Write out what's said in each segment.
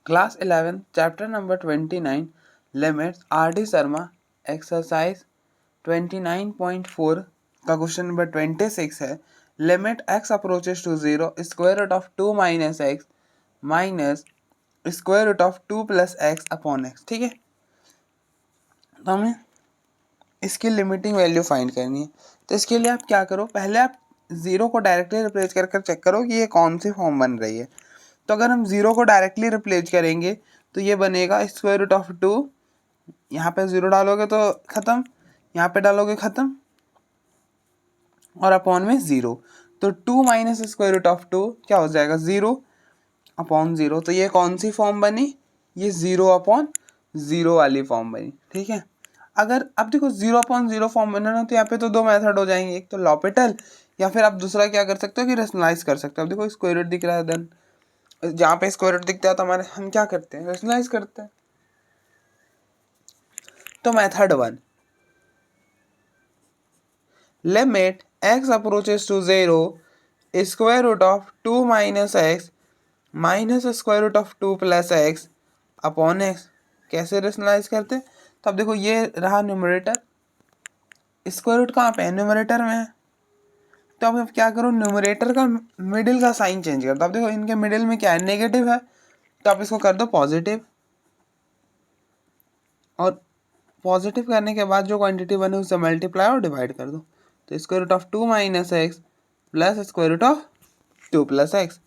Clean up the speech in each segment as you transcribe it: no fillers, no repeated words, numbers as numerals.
Class 11 chapter number 29 limits R D Sharma exercise 29.4 का question number 26 है। Limit x approaches to 0 square root of 2 minus x minus square root of 2 plus x upon x. ठीक है, तो हमें इसकी limiting value find करनी है। तो इसके लिए आप क्या करो, पहले आप जीरो को डायरेक्टली रिप्लेस कर चेक करो कि ये कौन सी फॉर्म बन रही है। तो अगर हम जीरो को डायरेक्टली रिप्लेस करेंगे तो ये बनेगा स्क्वायर रूट ऑफ 2, यहाँ पे जीरो डालोगे तो खत्म, यहाँ पे डालोगे खत्म, और अपॉन में जीरो। तो 2 माइनस स्क्वायर रूट ऑफ 2 क्या हो जाएगा, जीरो अपॉन जीरो। तो ये कौन सी फॉर्म बनी, ये जीरो अपॉन जीरो वाली फॉर्म बनी। ठीक है, अगर अब देखो जीरो अपॉन जीरो फॉर्म बनाना तो यहाँ पे तो दो मेथड हो जाएंगे, एक तो लॉपिटल या फिर आप दूसरा क्या कर सकते हो कि रेशनलाइज कर सकते हो। अब देखो स्क्वायर रूट दिख रहा है, देन जहाँ पे स्क्वायर रूट दिखता है तो हमारे हम क्या करते हैं, रेशनलाइज करते हैं। तो method 1, limit x approaches to 0 square root of 2 minus x minus square root of 2 plus x upon x. कैसे रेशनलाइज करते हैं, तो अब देखो ये रहा न्यूमरेटर, स्क्वायर रूट कहाँ पे है, न्यूमरेटर में है। तो अब आप क्या करो, न्यूमरेटर का मिडिल का साइन चेंज कर दो। अब देखो इनके मिडिल में क्या है, नेगेटिव है, तो आप इसको कर दो पॉजिटिव, और पॉजिटिव करने के बाद जो क्वांटिटी बने उससे मल्टीप्लाई और डिवाइड कर दो। तो square root of 2 minus x plus square root of 2 plus x.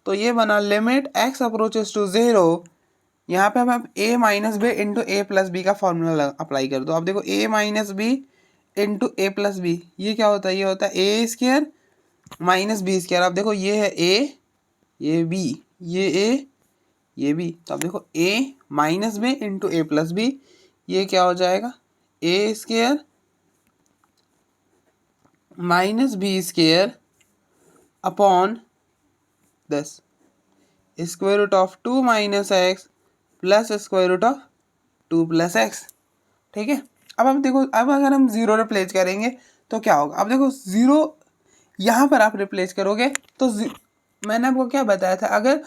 तो ये बना लिमिट x अप्रोचेस टू 0। यहाँ पे हम a minus b into a plus b का फॉर्मूला अप्लाई कर दो। अब देखो a minus b into a plus b, ये क्या होता है, ये होता है a square minus b square. अब देखो ये है a, ये b, ये a, ये b। तो अब देखो a minus b into a plus b, ये क्या हो जाएगा, a square minus b square upon 10 square root of 2 minus x plus square root of 2 plus x. ठीक है, अब देखो, अब अगर हम जीरो रिप्लेस करेंगे तो क्या होगा। अब देखो जीरो यहाँ पर आप रिप्लेस करोगे तो मैंने आपको क्या बताया था, अगर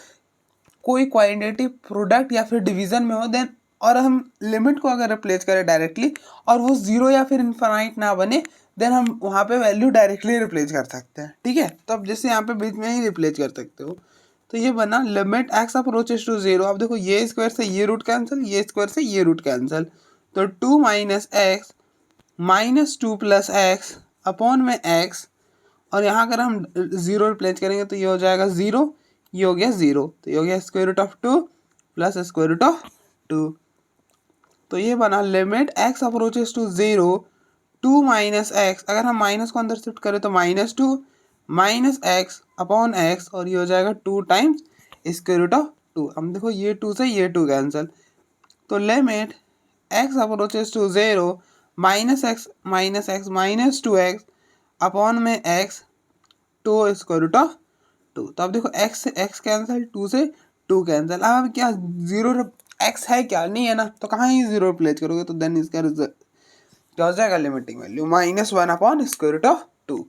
कोई क्वांटिटी प्रोडक्ट या फिर डिवीजन में हो देन, और हम लिमिट को अगर रिप्लेस करें डायरेक्टली और वो जीरो या फिर इनफाइनाइट ना बने, देन हम वहाँ पे वैल्यू डायरेक्टली रिप्लेस कर सकते हैं। ठीक है, तो अब जैसे यहाँ पे बीच में ही रिप्लेस कर सकते हो। तो ये बना लिमिट x अप्रोचेस टू 0। अब देखो ये स्क्वायर से ये रूट कैंसिल, ये स्क्वायर से ये रूट कैंसिल, तो 2 minus x minus 2 plus x upon में x, और यहाँ अगर हम जीरो रिप्लेस करेंगे तो ये हो जाएगा जीरो, ये हो गया जीरो, तो ये हो गया square root of 2 plus square root of 2। तो ये बना limit x approaches to 0 2 minus x, अगर हम माइनस को अंदर शिफ्ट करें तो minus 2 minus x upon x, और ये हो जाएगा 2 टाइम्स स्क्वायर रूट ऑफ 2। हम देखो ये 2 से ये 2 कैंसिल, तो limit x approaches to 0 minus x minus 2x upon में x 2 स्क्वायर रूट ऑफ 2। तो अब देखो x से x कैंसिल, 2 से 2 कैंसिल। अब क्या जीरो x है क्या, नहीं है ना, तो कहाँ ही जीरो प्लेस करोगे, तो देन इसका रिजल्ट क्या हो जाएगा, limiting value -1 upon square root of 2।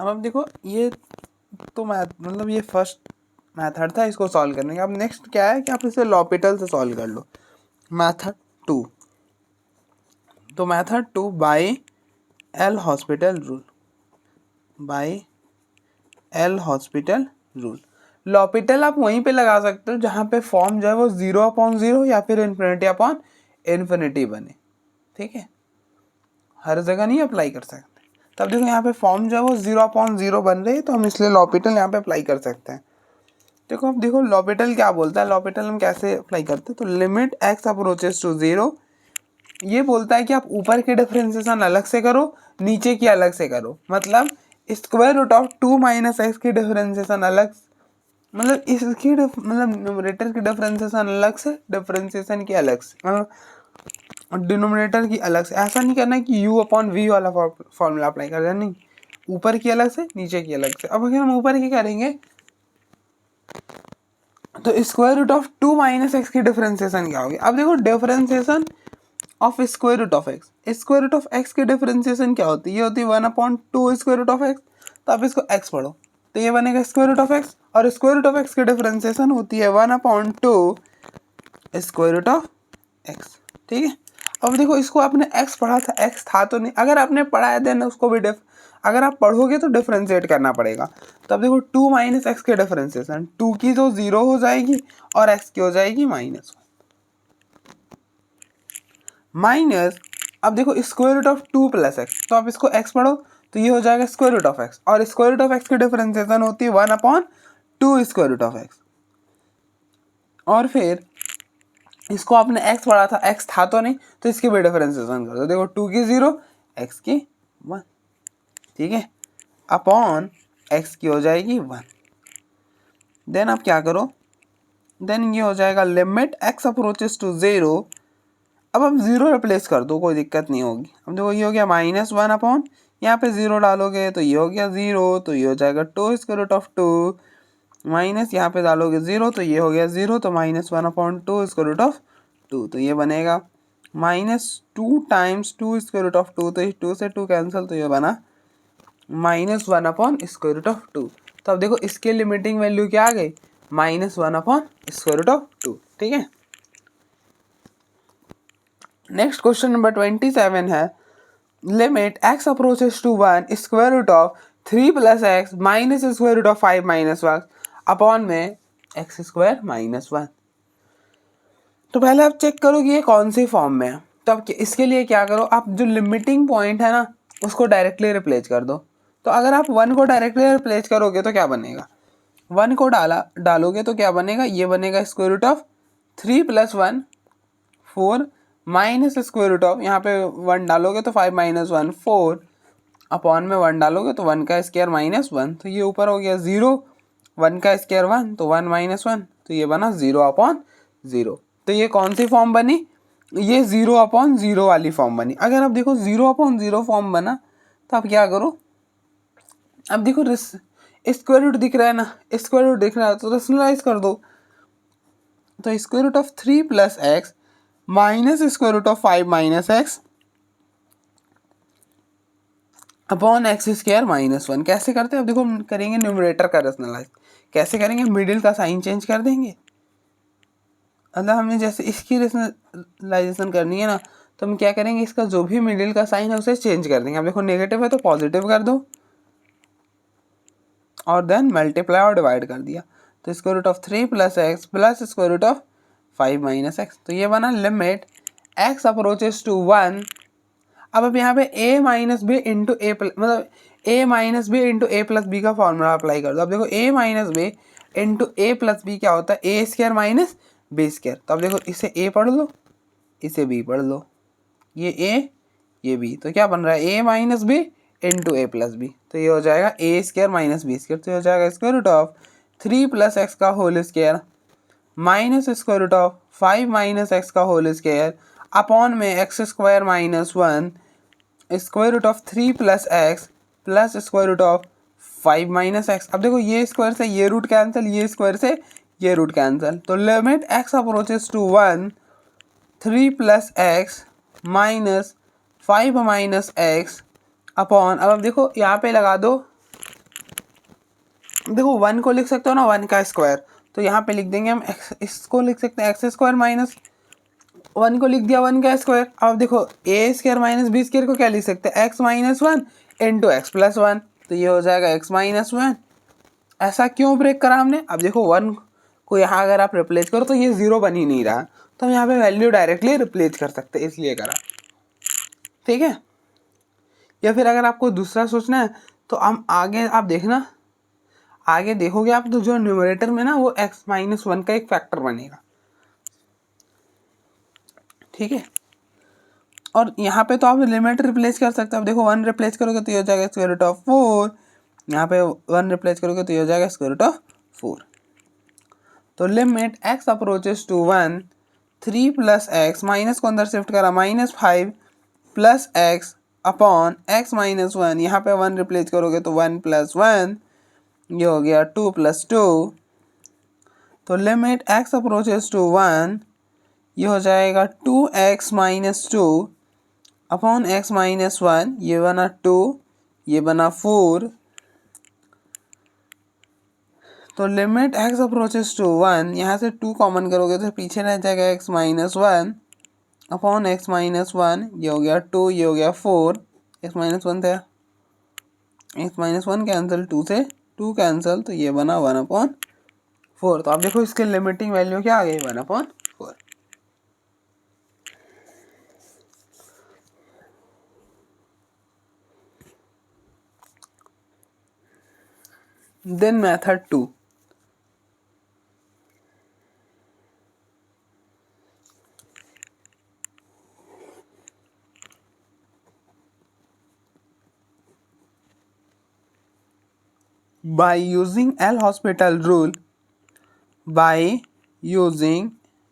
अब देखो ये तो मतलब ये फर्स्ट मेथड था इसको सॉल्व करने का। अब नेक्स्ट क्या है कि आप इसे लॉपिटल से सॉल्व कर लो। मेथड 2, तो method 2 by L hospital rule, by L hospital rule. L'Hôpital आप वहीं पे लगा सकते हो जहाँ पे फॉर्म जो है वो 0 अपॉन 0 या फिर इन्फिनिटी अपॉन इन्फिनिटी बने। ठीक है, हर जगह नहीं अप्लाई कर सकते। तब देखो यहाँ पे फॉर्म जो है वो 0 अपॉन 0 बन रही है, तो हम इसलिए लॉपिटल यहाँ पे अप्लाई कर सकते हैं। देखो अब देखो लॉपिटल क्या बोलता है, लॉपिटल हम कैसे अप्लाई करते हैं, तो लिमिट x अप्रोचेस टू 0, ये बोलता है कि आप ऊपर के डिफरेंशिएशन अलग से करो, नीचे की अलग से करो। मतलब square root of 2 minus x की डिफरेंशिएशन अलग, मतलब इसकी मतलब न्यूमरेटर की डिफरेंशिएशन अलग से, डिफरेंशिएशन की अलग से, मतलब डिनोमिनेटर की अलग से। ऐसा नहीं करना कि u अपॉन वी वाला फॉर्मूला अप्लाई कर देना, नहीं, ऊपर की अलग से नीचे की अलग से। अब अगर हम ऊपर की करेंगे तो square root of 2 minus x की डिफरेंशिएशन क्या होगी। अब देखो differentiation of square root of x, square root of x की डिफरेंशिएशन क्या होती है, ये होती है 1 upon 2 square root of x. तो आप इसको एक्स पढ़ो, तो ये बनेगा स्क्वायर रूट ऑफ एक्स, और स्क्वायर रूट ऑफ एक्स की डिफरेंशिएशन होती है 1/2 स्क्वायर रूट ऑफ एक्स। ठीक है, अब देखो इसको आपने एक्स पढ़ा था, एक्स था तो नहीं, अगर आपने पढ़ा है देन उसको भी अगर आप पढ़ोगे तो डिफरेंशिएट करना पड़ेगा। तो अब देखो 2 माइनस एक्स के डिफरेंशिएशन, 2 की तो 0 हो जाएगी और एक्स की हो जाएगी -1 माइनस, अब देखो square root of 2 plus x, तो आप इसको एक्स पढ़ो तो ये हो जाएगा स्क्वायर रूट ऑफ एक्स, और स्क्वायर रूट ऑफ एक्स की डिफरेंशिएशन होती है 1/2 स्क्वायर रूट ऑफ एक्स। और फिर इसको आपने x पढ़ा था, x था तो नहीं, तो इसकी भी डिफरेंशिएशन कर दो। देखो 2 की 0, x की 1, ठीक है, अपॉन x की हो जाएगी 1। देन आप क्या करो, देन ये हो जाएगा लिमिट x अप्रोचेस टू 0। अब हम 0 रिप्लेस कर दो, कोई दिक्कत नहीं होगी। अब देखो ये हो गया -1 अपॉन, यहाँ पे 0 डालोगे तो ये हो गया 0, तो ये हो जाएगा 2 स्क्वायर रूट ऑफ 2 माइनस, यहाँ पे डालोगे 0 तो ये हो गया 0, तो -1/2 स्क्वायर रूट ऑफ 2, तो ये बनेगा -2 टाइम्स 2 स्क्वायर रूट ऑफ 2, तो इस 2 से 2 कैंसिल, तो ये बना -1 अपॉन स्क्वायर रूट ऑफ 2। तो अब देखो इसके लिमिटिंग वैल्यू क्या आ गई, -1 अपॉन स्क्वायर रूट ऑफ 2। ठीक है, नेक्स्ट क्वेश्चन नंबर 27 है, limit x approaches to 1 square root of 3 plus x minus square root of 5 minus 1 upon में एक्स स्क्वायर -1। तो पहले आप चेक करो कि ये कौन सी फॉर्म में है। तो अब इसके लिए क्या करो, आप जो लिमिटिंग पॉइंट है ना उसको डायरेक्टली रिप्लेस कर दो। तो अगर आप 1 को डायरेक्टली रिप्लेस करोगे तो क्या बनेगा, 1 को डालोगे तो क्या बनेगा, ये बनेगा square root of 3 + 1 4 minus square root of, यहाँ पे 1 डालोगे तो 5 - 1 4 अपॉन में 1 डालोगे तो 1 का स्क्वायर -1, तो ये ऊपर हो गया 0, 1 का स्क्वायर 1, तो 1 - 1, तो ये बना 0/0। तो ये कौन सी फॉर्म बनी, ये 0/0 वाली फॉर्म बनी। अगर आप देखो 0/0 फॉर्म बना तो आप क्या करो, अब देखो स्क्वायर रूट दिख रहा है ना, स्क्वायर रूट दिख रहा है तो रेशनलाइज कर दो। तो square root of 3 + x minus square root of 5 minus x upon x square -1 कैसे करते हैं, अब देखो करेंगे न्यूमरेटर का रेशनलाइज। कैसे करेंगे, मिडिल का साइन चेंज कर देंगे। मतलब हमें जैसे इसकी रेशनलाइजेशन करनी है ना, तो हम क्या करेंगे, इसका जो भी मिडिल का साइन है उसे चेंज कर देंगे। अब देखो नेगेटिव है तो पॉजिटिव कर दो और देन मल्टीप्लाई और डिवाइड कर दिया। तो square root of 3 + x plus square root of 5 minus x, तो ये बना लिमिट x अप्रोचेस टू 1। अब यहाँ पे a - b इंटू ए मतलब a - b into a + b का फॉर्मूला अप्लाई कर दो। अब देखो a - b into a + b क्या होता है, a square minus b square. तो अब देखो इसे a पढ़ लो, इसे b पढ़ लो, ये a ये b, तो क्या बन रहा है a - b into a + b, तो ये हो जाएगा a square minus b square, तो ये हो जाएगा स्क्वायर रूट ऑफ 3 + x का whole square minus square root of 5 minus x का होल स्क्वायर अपॉन में x square -1 square root of 3 + x plus square root of 5 minus x. अब देखो ये स्क्वायर से ये रूट कैंसिल, ये स्क्वायर से ये रूट कैंसिल, तो limit x approaches to 1 3 + x minus 5 minus x upon, अब देखो यहाँ पे लगा दो, देखो 1 को लिख सकते हो ना 1 का स्क्वायर, तो यहाँ पे लिख देंगे हम x, इसको लिख सकते हैं एक्स स्क्वायर माइनस 1 को लिख दिया 1 का स्क्वायर। अब देखो a square minus b square को क्या लिख सकते हैं, x - 1 इंटू एक्स प्लस 1, तो ये हो जाएगा x - 1। ऐसा क्यों ब्रेक करा हमने, अब देखो 1 को यहाँ अगर आप रिप्लेस करो तो ये 0 बन ही नहीं रहा, तो हम यहाँ पे वैल्यू डायरेक्टली रिप्लेस कर सकते हैं, इसलिए करा। ठीक है, या फिर अगर आपको दूसरा सोचना है तो हम आगे आप देखना, आगे देखोगे आप तो जो न्यूमरेटर में ना वो x - 1 का एक फैक्टर बनेगा। ठीक है, और यहाँ पे तो आप लिमिट रिप्लेस कर सकते हो। अब देखो 1 रिप्लेस करोगे तो ये हो जाएगा स्क्वायर रूट ऑफ 4, यहाँ पे 1 रिप्लेस करोगे तो ये हो जाएगा स्क्वायर रूट ऑफ 4। तो limit x approaches to 1 3 + x minus को अंदर शिफ्ट करा -5 प्लस x अपॉन x - 1, यहाँ पे 1 रिप्लेस करोगे तो 1 + 1, ये हो गया 2 + 2। तो लिमिट x अप्रोचेस टू 1, ये हो जाएगा 2x - 2 अपॉन x - 1, ये बना 2, ये बना 4 तो लिमिट x अप्रोचेस टू 1, यहाँ से 2 कॉमन करोगे तो पीछे रह जाएगा x minus 1 upon x minus 1, ये हो गया 2, ये हो गया 4, x माइनस 1 था, x माइनस 1 कैंसिल, 2 से 2 कैंसिल, तो ये बना 1/4। तो आप देखो इसके लिमिटिंग वैल्यू क्या आ गई, 1/4। Then method 2, by using L'Hospital rule, by using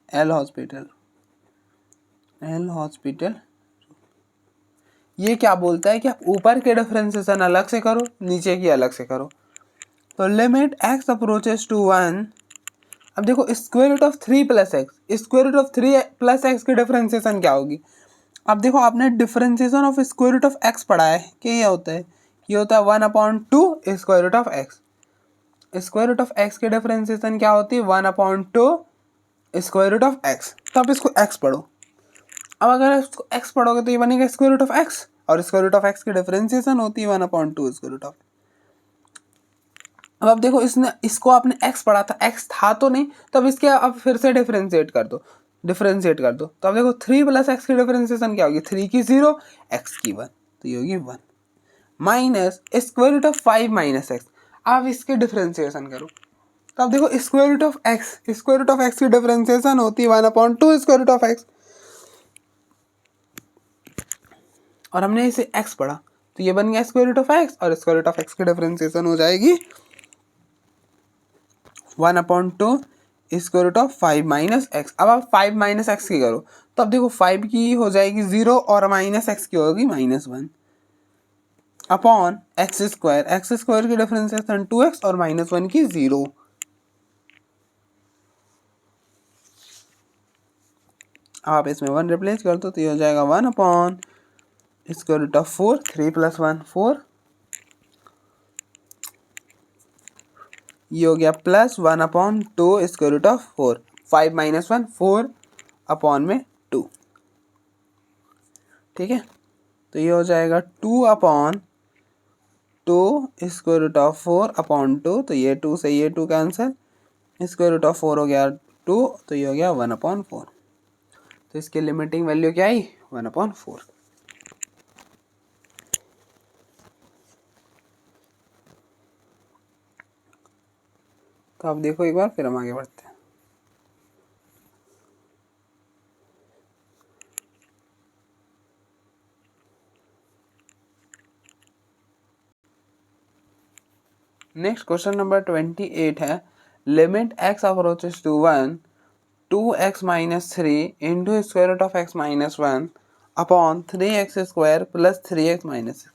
L'Hospital, ये क्या बोलता है कि आप ऊपर के डिफरेंशिएशन अलग से करो, नीचे की अलग से करो। तो लिमिट x अप्रोचेस टू 1, अब देखो square root of 3 plus x, square root of 3 plus x की डिफरेंशिएशन क्या होगी। अब देखो आपने differentiation of square root of x पढ़ा है कि ये होता है, ये होता है 1/2 square root of x. Square root of x की डिफरेंशिएशन क्या होती है, 1/2 स्क्वायर रूट ऑफ एक्स। तो आप इसको एक्स पढ़ो। अब अगर इसको एक्स पढ़ोगे तो ये बनेगा स्क्वायर रूट ऑफ एक्स, और स्क्वायर रूट ऑफ एक्स की डिफरेंशिएशन होती है 1/2 स्क्वायर रूट ऑफ। अब देखो इसको आपने x पढ़ा था, x था तो नहीं, तो अब इसके अब फिर से डिफरेंशिएट कर दो, तो अब देखो 3 प्लस एक्स की डिफरेंशिएशन क्या होगी, 3 की 0, x की 1, तो ये होगी 1 minus square root of 5 minus x. अब इसके डिफरेंशिएशन करो, तो अब देखो स्क्वायर रूट ऑफ एक्स की डिफरेंशिएशन होती है 1/2 स्क्वायर रूट ऑफ एक्स, और हमने इसे x पढ़ा तो ये बन गया स्क्वायर रूट ऑफ एक्स, और स्क्वायर रूट ऑफ एक्स की डिफरेंशिएशन हो जाएगी 1/2 square root of 5 minus x. अब आप 5 माइनस एक्स की करो, तो अब देखो 5 की हो जाएगी 0 और माइनस एक्स की होगी -1 अपॉन एक्स स्क्वायर की डिफरेंशिएशन 2x और -1 की 0। आप इसमें 1 रिप्लेस कर दो तो ये हो जाएगा 1 अपॉन स्क्वायर रूट ऑफ 4, 3 + 1 4, ये हो गया +1/2 स्क्वायर रूट ऑफ 4, 5 - 1 4 अपॉन में 2, ठीक है। तो ये हो जाएगा 2/2 स्क्वायर रूट ऑफ 4 अपॉन 2, तो ये 2 से ये 2 कैंसिल, स्क्वायर रूट ऑफ 4 हो गया 2, तो ये हो गया 1/4। तो इसकी लिमिटिंग वैल्यू क्या आई, 1/4। तो आप देखो एक बार, फिर हम आगे बढ़ते हैं। नेक्स्ट क्वेश्चन नंबर 28 है, limit x approaches to 1, 2x - 3 into square root of x - 1 upon 3x² + 3x - 6।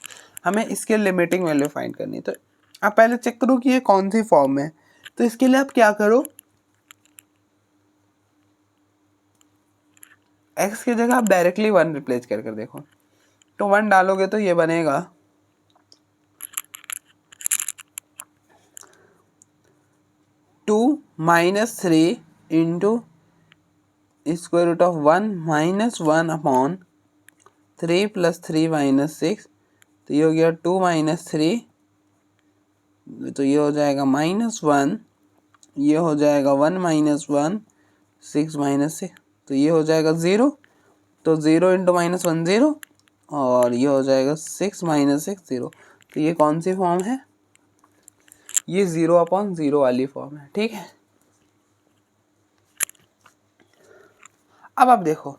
हमें इसके लिमिटिंग वैल्यू फाइंड करनी है। तो आप पहले चेक करो कि ये कौन सी फॉर्म में है। तो इसके लिए आप क्या करो, x की जगह आप डायरेक्टली 1 रिप्लेस कर देखो। तो 1 डालोगे तो ये बनेगा 2 - 3 into square root of 1 - 1 upon 3 + 3 - 6, तो ये हो गया 2 - 3, तो ये हो जाएगा -1, ये हो जाएगा 1 - 1 6 - 6, तो ये हो जाएगा 0, तो 0 इंटू -1 0, और ये हो जाएगा 6 - 6 0। तो ये कौन सी फॉर्म है, ये 0/0 वाली फॉर्म है, ठीक है। अब आप देखो,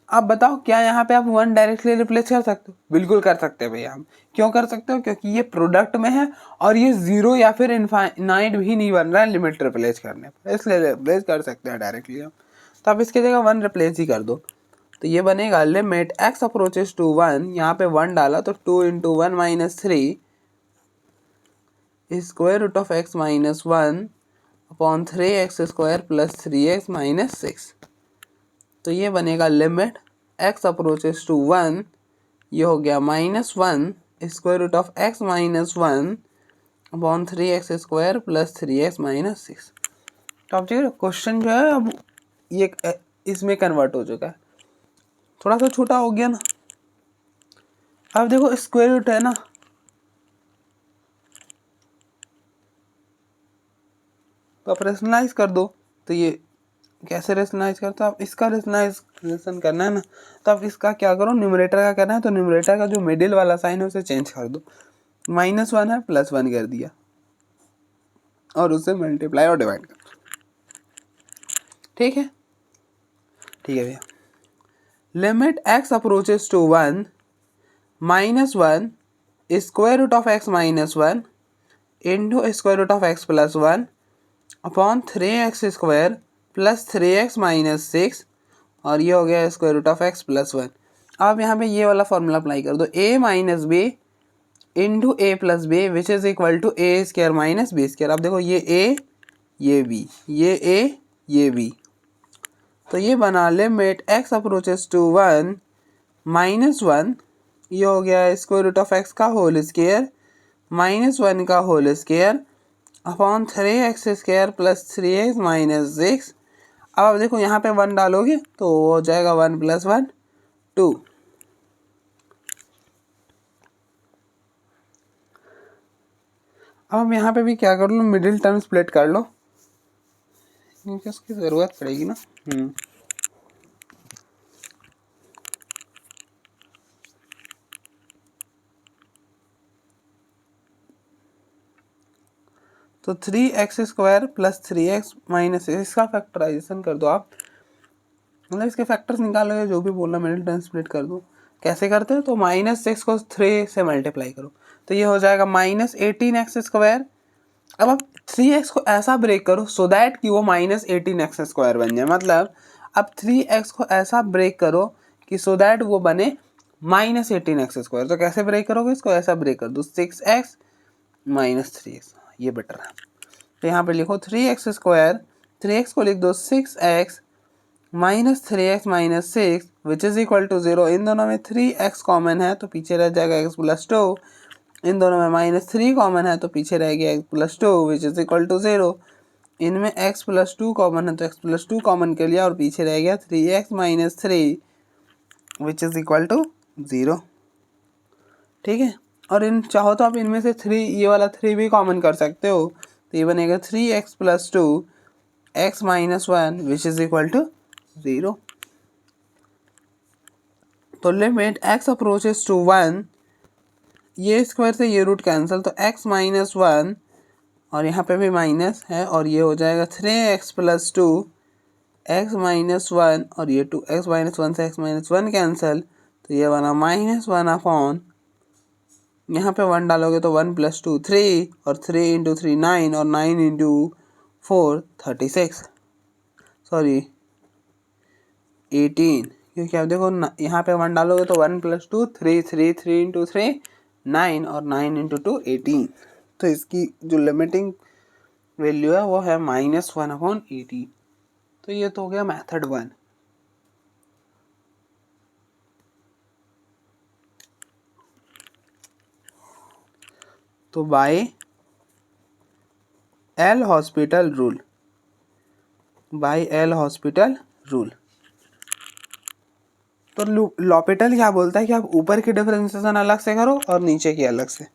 आप बताओ क्या यहाँ पे आप 1 डायरेक्टली रिप्लेस कर सकते हो, बिल्कुल कर सकते हैं भैया। हम क्यों कर सकते हो, क्योंकि ये प्रोडक्ट में है और ये 0 या फिर इनफाइनाइट भी नहीं बन रहा है लिमिट रिप्लेस करने पर, इसलिए रिप्लेस कर सकते हैं डायरेक्टली हम। तो आप इसकी जगह 1 रिप्लेस ही कर दो, तो ये बनेगा लिमिट x अप्रोचेस टू 1, यहाँ पे 1 डाला तो 2 × 1 - 3 square root of x - 1 upon 3x² + 3x - 6। तो ये बनेगा लिमिट x अप्रोचेस टू 1, ये हो गया -1 square root of x - 1 upon 3x² plus 3x minus 6। तो आप देखिए क्वेश्चन जो है अब ये इसमें कन्वर्ट हो चुका है, थोड़ा सा छोटा हो गया ना। अब देखो स्क्वायर रूट है ना, तो आप रेशनलाइज कर दो। तो ये कैसे रेशनलाइज करते हो आप, इसका रेशनलाइजेशन करना है ना, तो आप इसका क्या करो, न्यूमरेटर का करना है तो न्यूमरेटर का जो मिडिल वाला साइन है उसे चेंज कर दो। -1 है +1 कर दिया और उसे मल्टीप्लाई और डिवाइड कर। ठीक है भैया। Limit x approaches to 1 -1 square root of x -1 into square root of x plus 1 upon 3x² plus 3x minus 6 और ये हो गया square root of x plus 1। अब यहाँ पे ये वाला फॉर्मूला अप्लाई कर दो, a minus b into a plus b which is equal to a square minus b square. अब देखो ये a ये b, ये a ये b, तो ये बना लिमिट x अप्रोचेस टू 1 -1, ये हो गया स्क्वायर रूट ऑफ x का होल स्क्वायर -1 का whole square upon 3x² plus 3x minus 6। अब देखो यहाँ पे 1 डालोगे तो हो जाएगा 1 + 1 2। अब हम यहाँ पे भी क्या कर लो, मिडिल टर्म स्प्लिट कर लो क्योंकि उसकी ज़रूरत पड़ेगी ना। तो 3x² प्लस 3x माइनस 6 इसका फैक्टराइजेशन कर दो आप, मतलब इसके फैक्टर्स निकालोगे, जो भी बोलना मिडिल टर्म स्प्लिट कर दो। कैसे करते हैं, तो -6 को 3 से मल्टीप्लाई करो तो ये हो जाएगा -18x²। अब आप 3x को ऐसा ब्रेक करो सो दैट कि वो -18x² बन जाए, मतलब अब 3x को ऐसा ब्रेक करो कि सो दैट वो बने -18x²। तो कैसे ब्रेक करोगे इसको, ऐसा ब्रेक कर दो 6x माइनस 3x, ये बेटर है। तो यहाँ पे लिखो 3x², 3x को लिख दो 6x minus 3x minus 6 which is equal to 0। इन दोनों में 3x कॉमन है तो पीछे रह जाएगा x प्लस 2। इन दोनों में -3 कॉमन है तो पीछे रह गया x plus 2 which is equal to 0। इनमें x प्लस 2 कॉमन है तो x प्लस 2 कॉमन कर लिया और पीछे रह गया 3x minus 3 which is equal to 0। ठीक है, और इन चाहो तो आप इनमें से 3, ये वाला 3 भी कॉमन कर सकते हो, तो ये बनेगा 3x plus 2 x minus 1 which is equal to 0। तो लिमिट x अप्रोचेस टू 1, ये स्क्वायर से ये रूट कैंसिल तो x माइनस 1 और यहाँ पे भी माइनस है और ये हो जाएगा 3x प्लस 2 x माइनस 1 और ये 2x माइनस 1 से x माइनस 1 कैंसिल तो ये बना -1 अपॉन, यहाँ पे 1 डालोगे तो 1 + 2 3 और 3 × 3 9 और 9 × 4 36, सॉरी 18, क्योंकि आप देखो यहाँ पे 1 डालोगे तो 1 + 2 3 3 3 × 3 9 और 9 × 2 18। तो इसकी जो लिमिटिंग वैल्यू है वो है -1/18। तो ये तो हो गया मेथड 1। तो by L hospital rule, by L hospital rule, तो लॉपिटल क्या बोलता है कि आप ऊपर की डिफरेंशिएशन अलग से करो और नीचे की अलग से।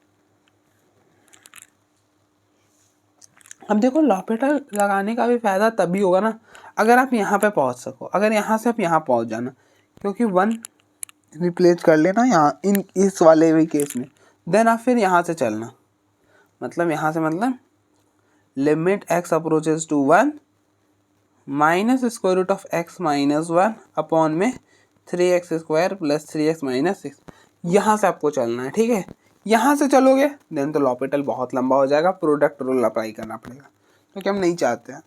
अब देखो लॉपिटल लगाने का भी फायदा तभी होगा ना अगर आप यहाँ पे पहुँच सको, अगर यहाँ से आप यहाँ पहुँच जाना, क्योंकि 1 रिप्लेस कर लेना यहाँ इस वाले भी केस में, देन आप फिर यहाँ से चलना, मतलब यहाँ से मतलब limit x approaches to 1 minus square root of x minus 1 upon में 3x² प्लस 3x माइनस 6, यहाँ से आपको चलना है। ठीक है, यहाँ से चलोगे देन तो लॉपिटल बहुत लंबा हो जाएगा, प्रोडक्ट रूल अप्लाई करना पड़ेगा, क्योंकि हम नहीं चाहते हैं।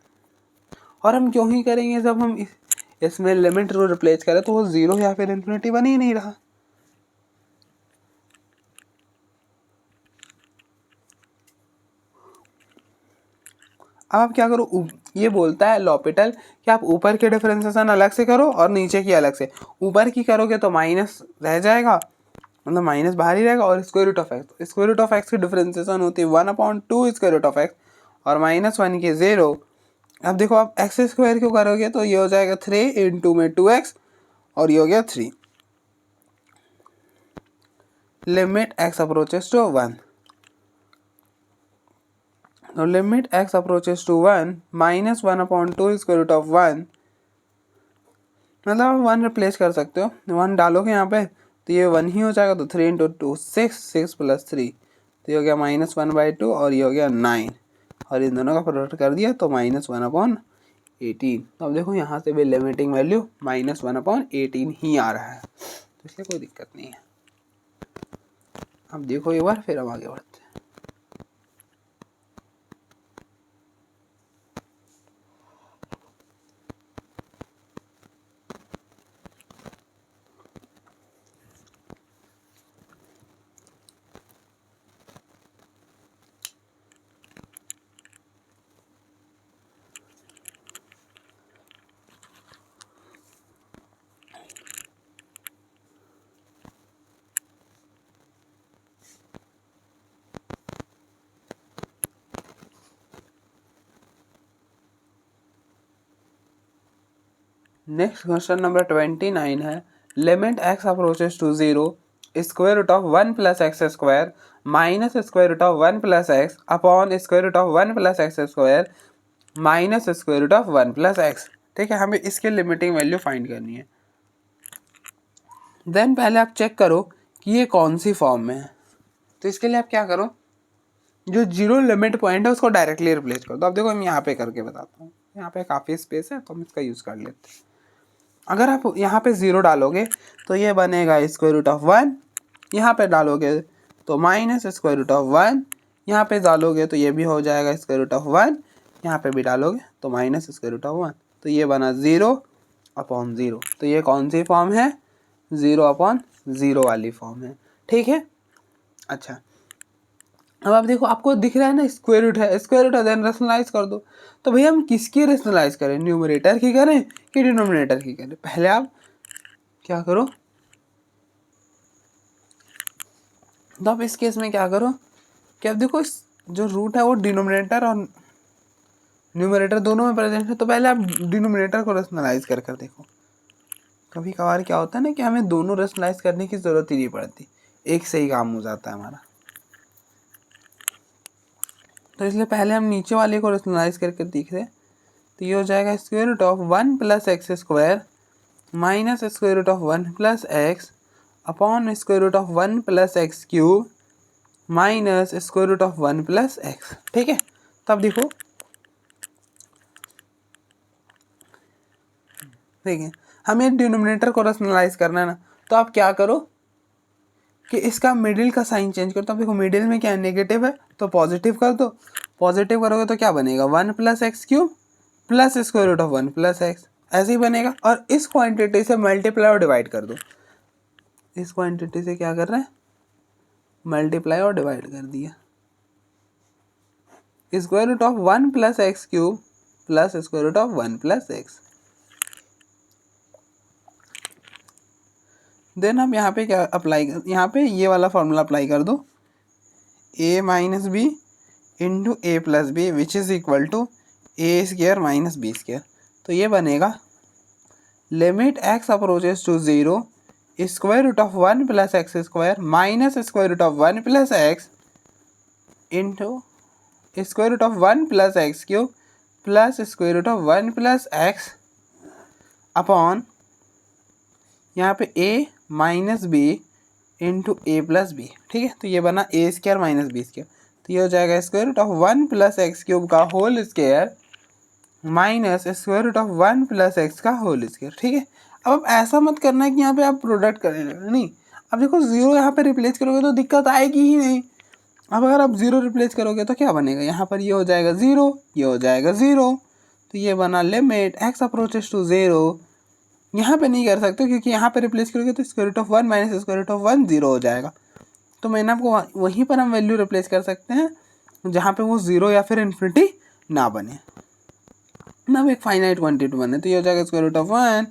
और हम क्यों ही करेंगे, जब हम इसमें लिमिट रूल रिप्लेस करें तो वो 0 या फिर इन्फिनिटी बन ही नहीं रहा। अब आप क्या करो, ये बोलता है लॉपिटल कि आप ऊपर के डिफरेंशिएशन अलग से करो और नीचे की अलग से। ऊपर की करोगे तो माइनस रह जाएगा मतलब माइनस बाहर ही रहेगा, और square root of x, square root of x की डिफरेंशिएशन होती है 1/2 स्क्वायर रूट ऑफ एक्स और -1 के 0। अब देखो आप एक्स स्क्वायर क्यों करोगे, तो ये हो जाएगा 3 इंटू में 2x और ये हो गया 3। लिमिट x अप्रोचेस टू 1, तो limit x approaches to 1 -1/2 square root of 1, मतलब आप 1 रिप्लेस कर सकते हो, 1 डालोगे यहाँ पे तो ये 1 ही हो जाएगा, तो 3 इंटू 2 6, 6 + 3 तो ये हो गया -1/2 और ये हो गया 9, और इन दोनों का प्रोडक्ट कर दिया तो -1/18। तो अब देखो यहाँ से भी लिमिटिंग वैल्यू -1/18 ही आ रहा है, तो इसलिए कोई दिक्कत नहीं है। अब देखो एक बार, फिर हम आगे बढ़ते हैं। नेक्स्ट क्वेश्चन नंबर 29 है, limit x approaches to 0 square root of 1 + x square minus square root of 1 + x upon square root of 1 + x square minus square root of 1 + x। ठीक है, हमें इसके लिमिटिंग वैल्यू फाइंड करनी है। Then पहले आप check करो कि ये कौन सी फॉर्म में है, तो इसके लिए आप क्या करो, जो जीरो लिमिट पॉइंट है उसको डायरेक्टली रिप्लेस करो। तो अब देखो हम यहाँ पे करके बताता हूँ, यहाँ पे काफ़ी स्पेस है तो हम इसका यूज़ कर लेते हैं। अगर आप यहाँ पे 0 डालोगे तो ये बनेगा स्क्वायर रूट ऑफ 1, यहाँ पे डालोगे तो माइनस स्क्वायर रूट ऑफ 1, यहाँ पे डालोगे तो ये भी हो जाएगा स्क्वायर रूट ऑफ 1, यहाँ पे भी डालोगे तो माइनस स्क्वायर रूट ऑफ 1, तो ये बना 0/0। तो ये कौन सी फॉर्म है, 0/0 वाली फॉर्म है। ठीक है, अच्छा अब आप देखो, आपको दिख रहा है ना स्क्वायर रूट है, स्क्वायर रूट है, देन रेशनलाइज कर दो। तो भैया हम किसकी रेशनलाइज करें, न्यूमरेटर की करें कि डिनोमिनेटर की करें? पहले आप क्या करो, तो आप इस केस में क्या करो कि अब देखो जो रूट है वो डिनोमिनेटर और न्यूमरेटर दोनों में प्रेजेंट है, तो पहले आप डिनोमिनेटर को रेशनलाइज कर कर देखो। कभी कभार क्या होता है ना कि हमें दोनों रेशनलाइज करने की ज़रूरत ही नहीं पड़ती, एक से ही काम हो जाता है हमारा। तो इसलिए पहले हम नीचे वाले को रेशनलाइज करके देख रहे हैं, तो ये हो जाएगा square root of 1 + x square minus square root of 1 + x upon square root of 1 + x cube minus square root of 1 + x। ठीक है, तब देखो, देखिए हमें डिनोमिनेटर को रेशनलाइज करना है ना, तो आप क्या करो कि इसका मिडिल का साइन चेंज करो। तो देखो मिडिल में क्या है, नेगेटिव है तो पॉजिटिव कर दो, पॉजिटिव करोगे तो क्या बनेगा 1 + x cube plus square root of 1 + x, ऐसे ही बनेगा। और इस क्वांटिटी से मल्टीप्लाई और डिवाइड कर दो, इस क्वांटिटी से क्या कर रहे हैं, मल्टीप्लाई और डिवाइड कर दिया। Square root of 1 + x cube plus square root of 1 + x। Then हम यहाँ पे क्या अप्लाई कर, यहाँ पे ये वाला फॉर्मूला अप्लाई कर दो, a - b into a + b which is equal to a² - b²। तो ये बनेगा limit x approaches to 0 square root of 1 + x square minus square root of 1 + x into square root of 1 + x cube plus square root of 1 + x upon यहाँ पे a - b into a + b। ठीक है, तो ये बना a² - b²। तो ये हो जाएगा square root of 1 + x cube का whole square minus square root of 1 + x का होल स्क्वायर। ठीक है, अब ऐसा मत करना है कि यहाँ पे आप प्रोडक्ट करें, नहीं। अब देखो 0 यहाँ पे रिप्लेस करोगे तो दिक्कत आएगी ही नहीं। अब अगर आप 0 रिप्लेस करोगे तो क्या बनेगा, यहाँ पर ये हो जाएगा 0, ये हो जाएगा 0। तो ये बना लिमिट x अप्रोचेस टू 0। यहाँ पे नहीं कर सकते क्योंकि यहाँ पे रिप्लेस करोगे तो square root of 1 minus square root of 1 0 हो जाएगा। तो मैंने आपको वहीं पर हम वैल्यू रिप्लेस कर सकते हैं जहाँ पे वो 0 या फिर इन्फिनिटी ना बने, ना एक फाइनाइट क्वांटिटी बने। तो ये हो जाएगा square root of 1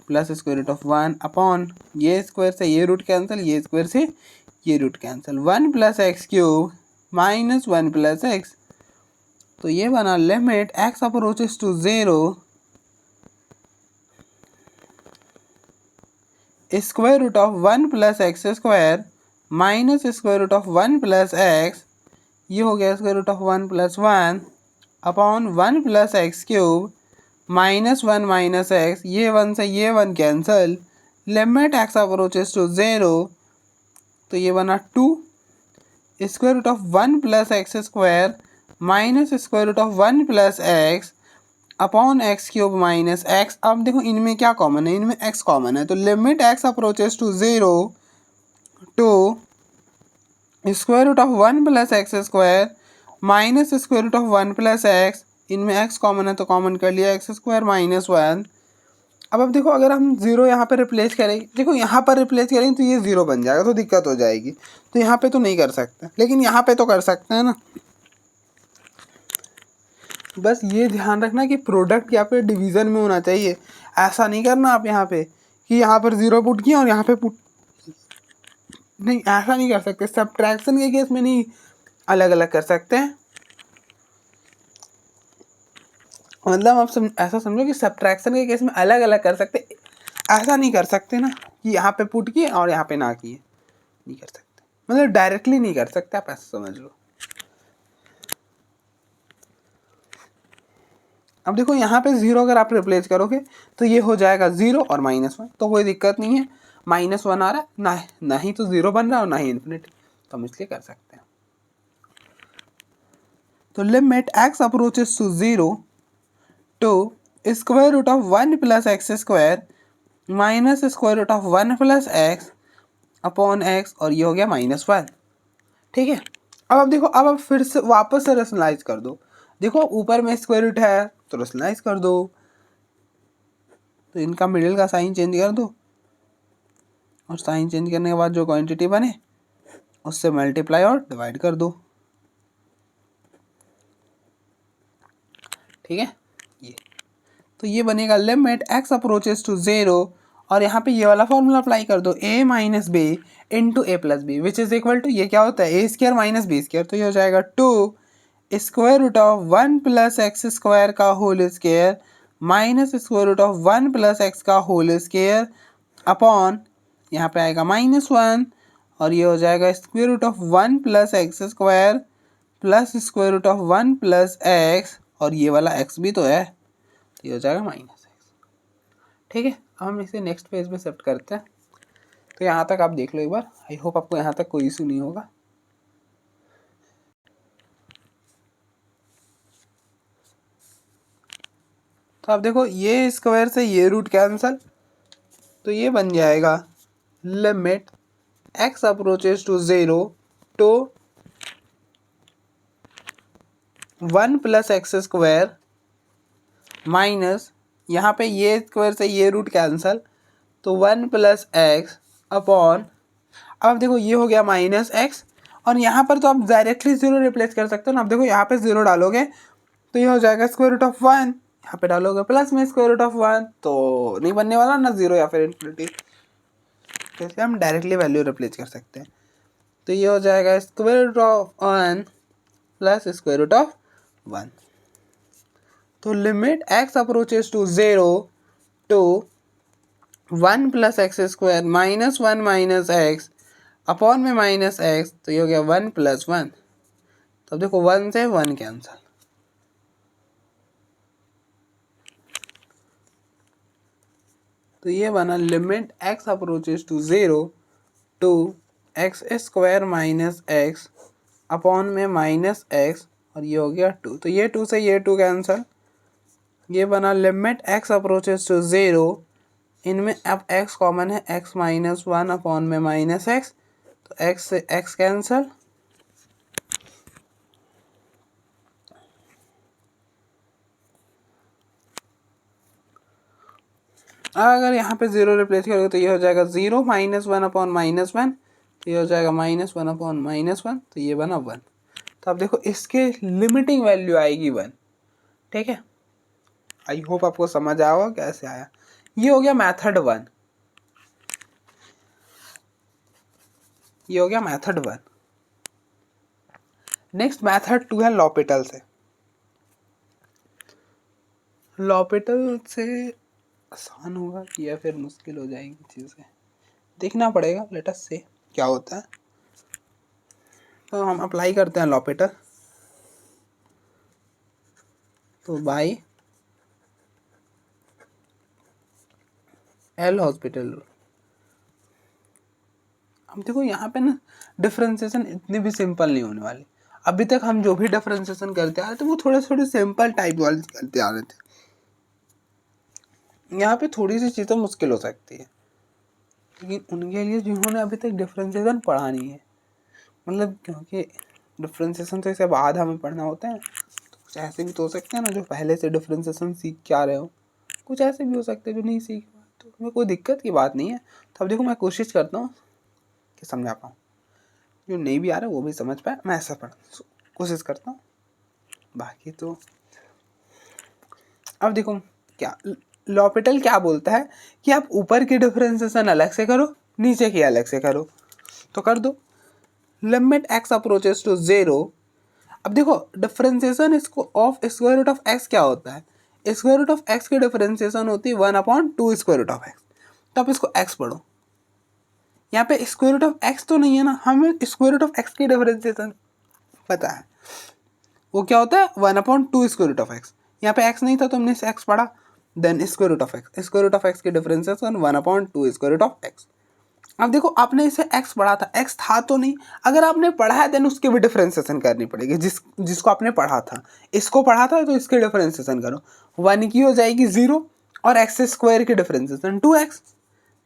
plus square root of 1 upon ये स्क्वायर से ये रूट कैंसिल, ये स्क्वायर से ये root cancel, 1 plus x cube minus 1 plus x. तो ये बना limit x approaches to 0 square root of 1 plus x square minus square root of 1 plus x, ये हो गया square root of 1 plus 1 upon 1 plus x cube minus 1 minus x, ये 1 से ये 1 cancel, limit x approaches to 0, तो ये बना 2 square root of 1 plus x square minus square root of 1 plus x upon x cube minus x. अब देखो इनमें क्या कॉमन है, इनमें एक्स कॉमन है, तो limit x approaches to 0 two square root of 1 plus x square minus square root of 1 plus x, इनमें x common है तो कॉमन कर लिया, एक्स स्क्वायर माइनस 1। अब देखो अगर हम 0 यहाँ पर रिप्लेस करें, देखो यहाँ पर रिप्लेस करेंगे तो ये 0 बन जाएगा, तो दिक्कत हो जाएगी, तो यहाँ पे तो नहीं कर सकते, लेकिन यहाँ पे तो कर सकते हैं ना। बस ये ध्यान रखना कि प्रोडक्ट यहाँ पे डिवीज़न में होना चाहिए, ऐसा नहीं करना आप यहाँ पे कि यहाँ पर 0 पुट किया और यहाँ पे पुट, नहीं ऐसा नहीं कर सकते। सब्ट्रैक्शन के केस में नहीं, अलग अलग कर सकते हैं, मतलब आप ऐसा समझो कि सब्ट्रैक्शन के केस में अलग अलग कर सकते, ऐसा नहीं कर सकते ना कि यहाँ पे पुट किए और यहाँ पे ना किए, नहीं कर सकते, मतलब डायरेक्टली नहीं कर सकते, आप ऐसा समझ लो। अब देखो यहाँ पे 0 अगर आप रिप्लेस करोगे तो ये हो जाएगा 0 और -1, तो कोई दिक्कत नहीं है, -1 आ रहा है ना ही तो 0 बन रहा है और ना ही इन्फिनिटी, तो हम इसलिए कर सकते हैं। तो limit x approaches to 0 two square root of 1 plus x square minus square root of 1 plus x upon x, और ये हो गया -1। ठीक है, अब देखो, अब आप फिर से वापस से रेशनलाइज कर दो, देखो ऊपर में स्क्वायर रूट है तो रेशनलाइज कर दो, तो इनका मिडिल का साइन चेंज कर दो और साइन चेंज करने के बाद जो क्वांटिटी बने उससे मल्टीप्लाई और डिवाइड कर दो। ठीक है, ये तो ये बनेगा लिमिट एक्स अप्रोचेस टू 0, और यहाँ पे ये वाला फॉर्मूला अप्लाई कर दो, a minus b into a plus b which is equal to, ये क्या होता है a square minus b square, तो ये हो जाएगा 2 square root of 1 plus x square का whole square minus square root of 1 plus x का होल स्क्वायर अपॉन, यहाँ पे आएगा -1, और ये हो जाएगा square root of 1 plus x square plus square root of 1 plus x, और ये वाला x भी तो है, तो ये हो जाएगा -x। ठीक है, अब हम इसे नेक्स्ट पेज में शिफ्ट करते हैं। तो यहाँ तक आप देख लो एक बार, आई होप आपको यहाँ तक कोई इशू नहीं होगा। तो आप देखो ये स्क्वायर से ये रूट कैंसल, तो ये बन जाएगा limit x approaches to 0 two 1 plus x square minus, यहाँ पे ये स्क्वायर से ये रूट कैंसल, तो 1 प्लस एक्स अपॉन, अब देखो ये हो गया -x, और यहाँ पर तो आप डायरेक्टली 0 रिप्लेस कर सकते हो ना। अब देखो यहाँ पे 0 डालोगे तो ये हो जाएगा स्क्वायर रूट ऑफ 1, यहाँ पे डालोगे प्लस में स्क्वायर रूट ऑफ 1, तो नहीं बनने वाला ना 0 या फिर इन्फिनिटी, तो इसलिए हम डायरेक्टली वैल्यू रिप्लेस कर सकते हैं। तो ये हो जाएगा square root of 1 plus square root of 1। तो limit x approaches to 0 two 1 plus x square -1 minus x upon में -x, तो ये हो गया 1 प्लस 1, तो अब देखो 1 से 1 कैंसल, तो ये बना limit x approaches to 0 two x square minus x upon में -x, और ये हो गया 2, तो ये 2 से ये 2 कैंसल, ये बना लिमिट x अप्रोचेस टू 0, इनमें अब x कॉमन है, x -1 अपॉन में -x, तो x से x कैंसल, अगर यहाँ पे 0 रिप्लेस करोगे तो ये हो जाएगा 0 -1 अपॉन -1, तो ये हो जाएगा -1 अपॉन -1, तो ये बना 1। तो अब देखो इसके लिमिटिंग वैल्यू आएगी 1। ठीक है, आई होप आपको समझ आया कैसे आया, ये हो गया मेथड 1, ये हो गया मेथड 1। नेक्स्ट मेथड 2 है लॉपिटल से। लॉपिटल से आसान होगा या फिर मुश्किल हो जाएगी चीज़ें, देखना पड़ेगा। लेट अस से क्या होता है। तो हम अप्लाई करते हैं लॉपिटल। तो बाई एल हॉस्पिटल। अब देखो यहाँ पे ना डिफरेंशिएशन इतनी भी सिंपल नहीं होने वाली। अभी तक हम जो भी डिफरेंशिएशन करते आ रहे थे वो थोड़े थोड़े सिंपल टाइप वाले करते आ रहे थे। यहाँ पे थोड़ी सी चीज़ें मुश्किल हो सकती है, लेकिन उनके लिए जिन्होंने अभी तक डिफरेंशिएशन पढ़ा नहीं है, मतलब क्योंकि डिफरेंशिएशन तो इसके बाद हमें पढ़ना होता है, तो कुछ ऐसे भी तो हो सकते हैं ना जो पहले से डिफरेंशिएशन सीख के आ रहे हो, कुछ ऐसे भी हो सकते हैं जो नहीं सीख पाए, तो उसमें कोई दिक्कत की बात नहीं है। तो अब देखो मैं कोशिश करता हूँ कि समझा पाऊँ, जो नहीं भी आ रहा है वो भी समझ पाए, मैं ऐसा पढ़ कोशिश करता हूँ। बाकी तो अब देखो क्या लॉपिटल क्या बोलता है कि आप ऊपर की डिफरेंशिएशन अलग से करो, नीचे की अलग से करो। तो कर दो। Limit x approaches to 0। अब देखो डिफरेंशिएशन इसको of square root of x क्या होता है, स्क्वायर रूट ऑफ x की डिफरेंशिएशन होती है 1/2 स्क्वायर रूट ऑफ x। तो आप इसको x पढ़ो। यहाँ पे स्क्वायर रूट ऑफ x तो नहीं है ना, हमें स्क्वायर रूट ऑफ x की डिफरेंशिएशन पता है, वो क्या होता है 1/2 स्क्वायर रूट ऑफ x। यहाँ पे x नहीं था तो हमने इसे x पढ़ा, then square root of x, square root of x की differentiation 1/2 square root of x। अब देखो आपने इसे x पढ़ा था, x था तो नहीं, अगर आपने पढ़ा है देन उसकी भी डिफरेंशिएशन करनी पड़ेगी। जिसको आपने पढ़ा था, इसको पढ़ा था तो इसकी डिफरेंशिएशन करो। 1 की हो जाएगी 0 और x स्क्वायर की डिफरेंशिएशन 2x,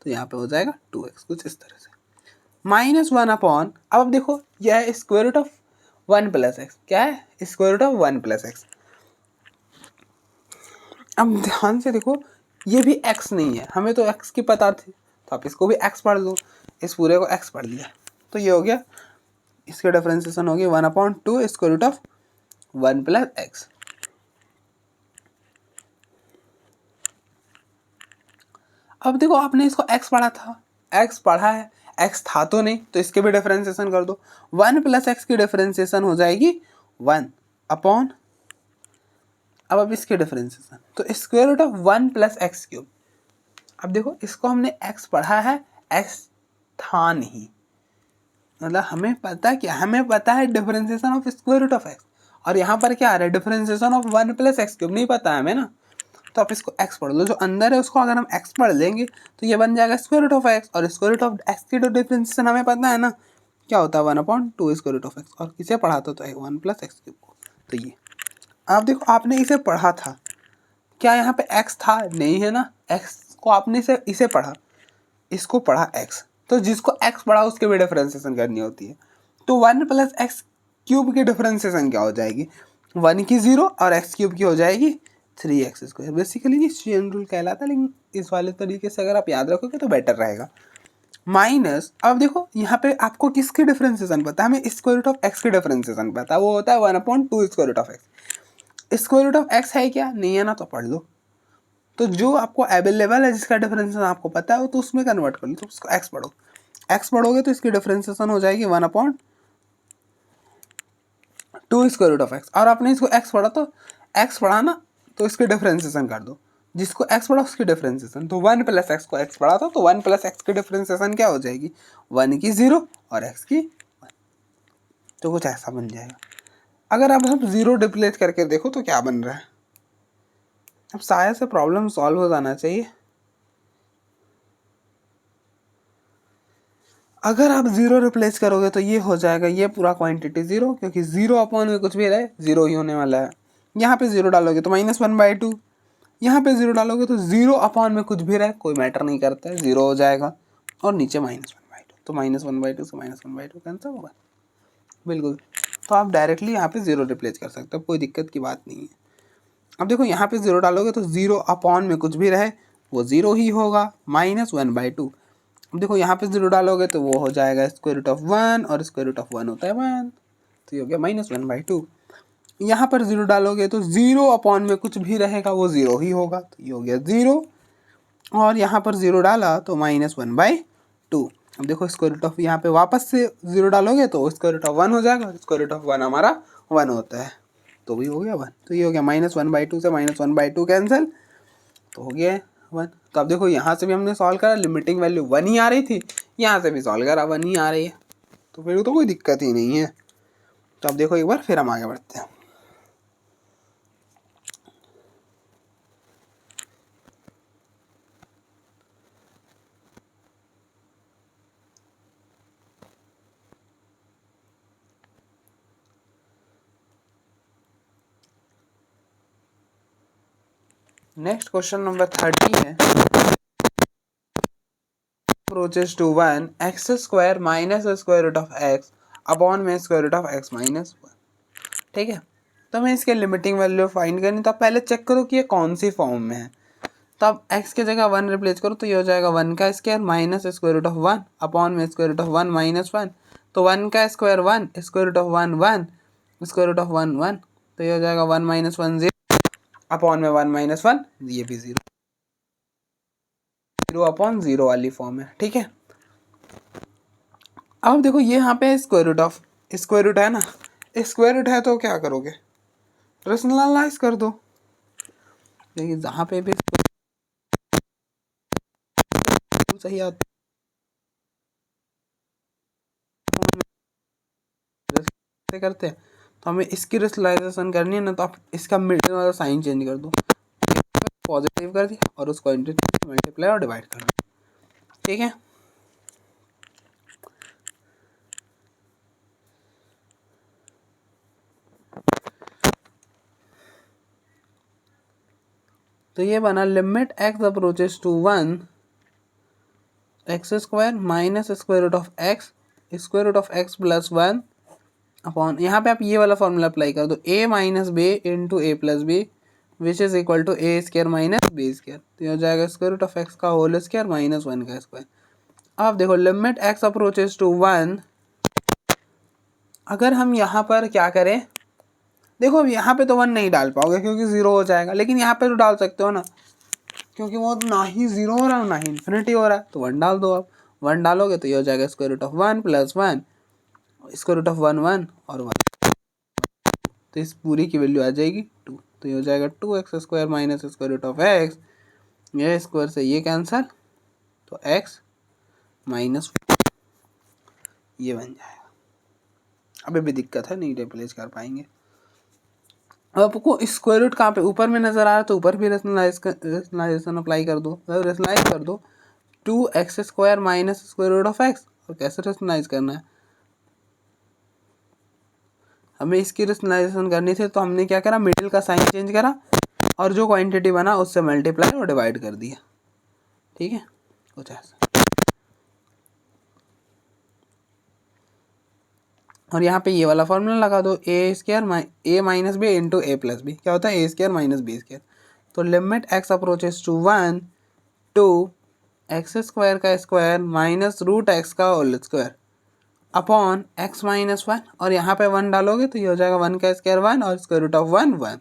तो यहाँ पे हो जाएगा 2x, कुछ इस तरह से। -1 अपॉन, अब देखो यह है square root of 1 plus x, क्या है square root of 1 plus x. अब ध्यान से देखो ये भी x नहीं है, हमें तो x की पता थी, तो आप इसको भी x पढ़ लो, इस पूरे को x पढ़ लिया, तो ये हो गया, इसके डिफरेंशिएशन होगी 1/2 square root of 1 plus x. अब देखो आपने इसको x पढ़ा था, x पढ़ा है, x था तो नहीं, तो इसके भी डिफरेंशिएशन कर दो। 1 प्लस एक्स की डिफरेंशिएशन हो जाएगी 1 अपॉन, अब इसके डिफरेंशिएशन तो square root of 1 plus x cube. अब देखो इसको हमने x पढ़ा है, x था नहीं, मतलब हमें पता क्या, हमें पता है differentiation of square root of x, और यहाँ पर क्या आ रहा है differentiation of 1 plus x cube, नहीं पता है हमें ना, तो आप इसको x पढ़ लो, जो अंदर है उसको अगर हम x पढ़ लेंगे तो ये बन जाएगा स्क्वायर रूट ऑफ x, और स्क्वायर रूट ऑफ x की डिफरेंशिएशन हमें पता है ना क्या होता है 1/2 स्क्वायर रूट ऑफ x, और किसे पढ़ा था तो 1 प्लस एक्स क्यूब को। तो ये आप देखो आपने इसे पढ़ा था, क्या यहाँ पे x था, नहीं है ना, x को आपने इसे पढ़ा, इसको पढ़ा x, तो जिसको x पढ़ा उसके भी डिफरेंशिएशन करनी होती है। तो 1 प्लस एक्स क्यूब की डिफरेंशिएशन क्या हो जाएगी, 1 की 0 और x क्यूब की हो जाएगी 3x स्क्वायर। बेसिकली ये चेन रूल कहलाता है, लेकिन इस वाले तरीके से अगर आप याद रखोगे तो बेटर रहेगा। माइनस, अब देखो यहाँ पे आपको किसकी डिफरेंशिएशन पता है, हमें स्क्वायर रूट ऑफ x की डिफरेंशिएशन पता है, वो होता है 1/2 square root of x। Square root of x है क्या, नहीं है ना, तो पढ़ लो। तो जो आपको अवेलेबल है जिसका डिफरेंशिएशन आपको पता है तो उसमें कन्वर्ट कर लो, तो उसको x पढ़ो, x पढ़ोगे तो इसकी डिफरेंशिएशन हो जाएगी 1/2 स्क्वायर रूट ऑफ x, और आपने इसको x पढ़ा तो x पढ़ा ना, तो इसकी डिफरेंशिएशन कर दो, जिसको x पढ़ा उसकी डिफरेंशिएशन, तो 1 प्लस एक्स को x पढ़ा था तो 1 प्लस एक्स की डिफरेंशिएशन क्या हो जाएगी 1 की 0 और x की 1, तो कुछ ऐसा बन जाएगा। अगर अब हम 0 रिप्लेस करके देखो तो क्या बन रहा है, अब शायद से प्रॉब्लम सॉल्व हो जाना चाहिए। अगर आप 0 रिप्लेस करोगे तो ये हो जाएगा ये पूरा क्वांटिटी 0, क्योंकि 0 अपॉन में कुछ भी रहे 0 ही होने वाला है। यहाँ पे 0 डालोगे तो -1/2, यहाँ पे 0 डालोगे तो 0 अपॉन में कुछ भी रहे कोई मैटर नहीं करता है, 0 हो जाएगा, और नीचे -1/2, तो -1/2 से -1/2 कैंसिल होगा बिल्कुल। तो आप डायरेक्टली यहाँ पे 0 रिप्लेस कर सकते हो, कोई दिक्कत की बात नहीं है। अब देखो यहाँ पे 0 डालोगे तो 0 अपॉन में कुछ भी रहे वो 0 ही होगा, -1/2। अब देखो यहाँ पे 0 डालोगे तो वो हो जाएगा स्क्वायर रूट ऑफ 1, और स्क्वायर रूट ऑफ 1 होता है 1, तो ये हो गया -1/2। यहाँ पर 0 डालोगे तो 0 अपॉन में कुछ भी रहेगा वो 0 ही होगा, तो ये हो गया 0, और यहाँ पर 0 डाला तो -1/2। अब देखो स्क्वायर रूट ऑफ यहाँ पे वापस से 0 डालोगे तो स्क्वायर रूट ऑफ 1 हो जाएगा, स्क्वायर रूट ऑफ 1 हमारा 1 होता है, तो भी हो गया 1। तो ये हो गया -1/2 से -1/2 कैंसिल, तो हो गया 1। तो अब देखो यहाँ से भी हमने सॉल्व करा, लिमिटिंग वैल्यू 1 ही आ रही थी, यहाँ से भी सॉल्व करा 1 ही आ रही है, तो फिर तो कोई दिक्कत ही नहीं है। तो अब देखो एक बार फिर हम आगे बढ़ते हैं। नेक्स्ट क्वेश्चन नंबर 30 है, approaches to 1 x square minus square root of x upon में square root of x minus 1। ठीक है, तो हमें इसके लिमिटिंग वैल्यू फाइंड करनी, तो पहले चेक करो कि ये कौन सी फॉर्म में है। तो अब x की जगह 1 रिप्लेस करो, तो ये हो जाएगा 1 का square minus square root of 1 upon में स्क्वायर रूट ऑफ 1 माइनस 1। तो 1 का square 1, square root of 1 1, square root of 1 1, तो ये हो जाएगा 1 माइनस 1 0 अपॉन में 1 माइनस 1, ये भी 0 अपॉन 0 वाली फॉर्म है। ठीक है, अब देखो ये यहाँ पे square root of square root है ना, स्क्वायर रूट है तो क्या करोगे, रेशनलाइज कर दो। देखिए जहाँ पे भी सही आता है करते हैं, तो हमें इसकी रेशनलाइजेशन करनी है ना, तो आप इसका मिडिल वाला साइन चेंज कर दो, पॉजिटिव कर दिया और उसको मल्टीप्लाई और डिवाइड कर दो। ठीक है, तो ये बना limit x approaches to 1 x square minus square root of x square root of x plus 1 upon, यहाँ पे आप ये वाला फॉर्मूला अप्लाई कर दो, a minus b into a plus b which is equal to a square minus b square, तो ये हो जाएगा स्क्वायर रूट ऑफ एक्स का होल स्क्वायर माइनस 1 का स्क्वायर। अब देखो लिमिट x अप्रोचेस टू 1, अगर हम यहाँ पर क्या करें, देखो अब यहाँ पे तो 1 नहीं डाल पाओगे क्योंकि 0 हो जाएगा, लेकिन यहाँ पे तो डाल सकते हो ना, क्योंकि वो ना ही 0 हो रहा है ना ही इन्फिनिटी हो रहा है, तो 1 डाल दो। आप 1 डालोगे तो ये हो जाएगा square root of 1 plus 1 square root of 1 1 और 1, तो इस पूरी की वैल्यू आ जाएगी 2, तो ये हो जाएगा 2x square minus square root of x, ये स्क्वायर से ये कैंसल, तो x माइनस ये बन जाएगा। अभी भी दिक्कत है, नहीं रिप्लेस कर पाएंगे। अब आपको स्क्वायर रूट कहाँ पे ऊपर में नजर आ रहा है, तो ऊपर भी रेशनलाइजेशन अप्लाई कर दो, रेशनलाइज कर दो 2x square minus square root of x, और कैसे रेशनलाइज करना है, हमें इसकी रेशनलाइजेशन करनी थी, तो हमने क्या करा, मिडिल का साइन चेंज करा और जो क्वांटिटी बना उससे मल्टीप्लाई और डिवाइड कर दिया। ठीक है, कुछ ऐसा। और यहाँ पे ये वाला फॉर्मूला लगा दो, a square a minus b into a plus b, क्या होता है a square minus b square, तो limit x approaches to 1 two x square का स्क्वायर माइनस रूट एक्स का whole square upon x minus 1, और यहाँ पे 1 डालोगे तो ये हो जाएगा 1 का स्क्वायर 1 और स्क्वायर रूट ऑफ 1 1,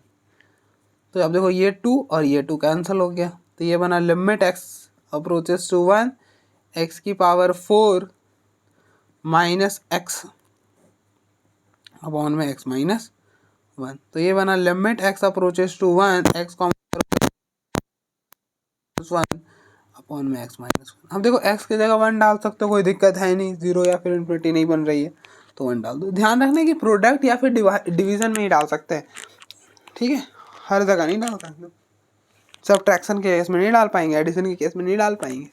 तो अब देखो ये 2 और ये 2 कैंसिल हो गया, तो ये बना limit x approaches to 1 x की पावर 4 माइनस एक्स अपॉन में x माइनस 1, तो ये बना limit x approaches to 1 x common 1 upon में x माइनस 1। अब देखो x की जगह 1 डाल सकते हो, कोई दिक्कत है नहीं, 0 या फिर इन्फिनिटी नहीं बन रही है तो 1 डाल दो। ध्यान रखना कि प्रोडक्ट या फिर डिवीजन में ही डाल सकते हैं, ठीक है, हर जगह नहीं डाल सकते, सब्ट्रैक्शन के केस में नहीं डाल पाएंगे, एडिशन के केस में नहीं डाल पाएंगे।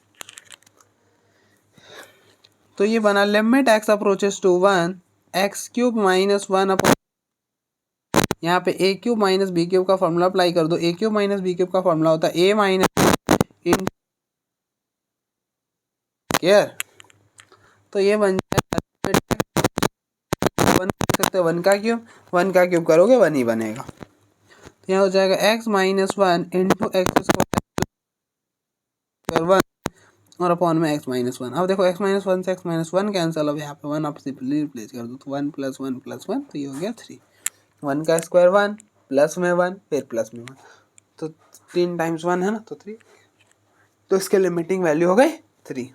तो ये बना limit x approaches to 1 x cube minus 1 upon, यहाँ पे a cube minus b cube का फॉर्मूला अप्लाई कर दो, a cube minus b cube का फॉर्मूला होता है ए माइनस इन केयर, तो ये बन जाएगा 1 कर सकते हो, 1 का क्यूब करोगे 1 ही बनेगा, तो यहाँ हो जाएगा x minus 1 into x square 1 और अपॉन में x माइनस 1। अब देखो x माइनस 1 से x माइनस 1 कैंसिल, अब यहाँ पे 1 आप सिंपली रिप्लेस कर दो, तो 1 प्लस 1 प्लस 1, तो ये हो गया 3, 1 का स्क्वायर 1 प्लस में 1 फिर प्लस में 1, तो 3 टाइम्स 1 है ना, तो 3। तो इसके लिमिटिंग वैल्यू हो गई 3।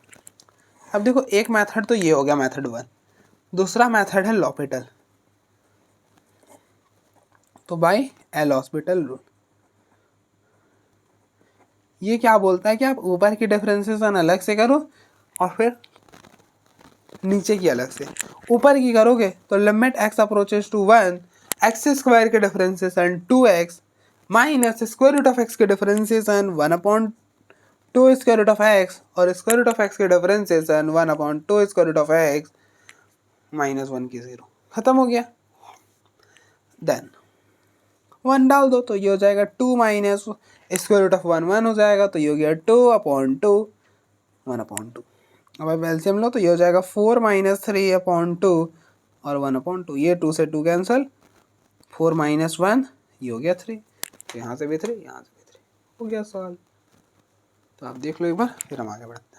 अब देखो एक मेथड तो ये हो गया मेथड 1, दूसरा मेथड है लॉपिटल। तो बाय एल हॉस्पिटल रूल ये क्या बोलता है कि आप ऊपर की डिफरेंशिएशन अलग से करो और फिर नीचे की अलग से। ऊपर की करोगे तो limit x approaches to 1 x square के differentiation 2x minus square root of x के differentiation 1/2 square root of x और स्क्वायर रूट ऑफ x के differentiation 1/2 square root of x minus 1 की 0। खत्म हो गया। देन 1 डाल दो तो ये हो जाएगा 2 माइनस स्क्वायर रूट ऑफ 1 हो जाएगा, तो ये हो गया 2/2 1/2। अब एलसीएम लो तो ये हो जाएगा 4 माइनस 3/2 और 1/2। ये 2 से 2 कैंसिल, 4 माइनस 1 ये हो गया 3, तो यहाँ से भी 3 यहाँ से भी 3 हो गया सॉल्व। तो आप देख लो एक बार, फिर हम आगे बढ़ते हैं।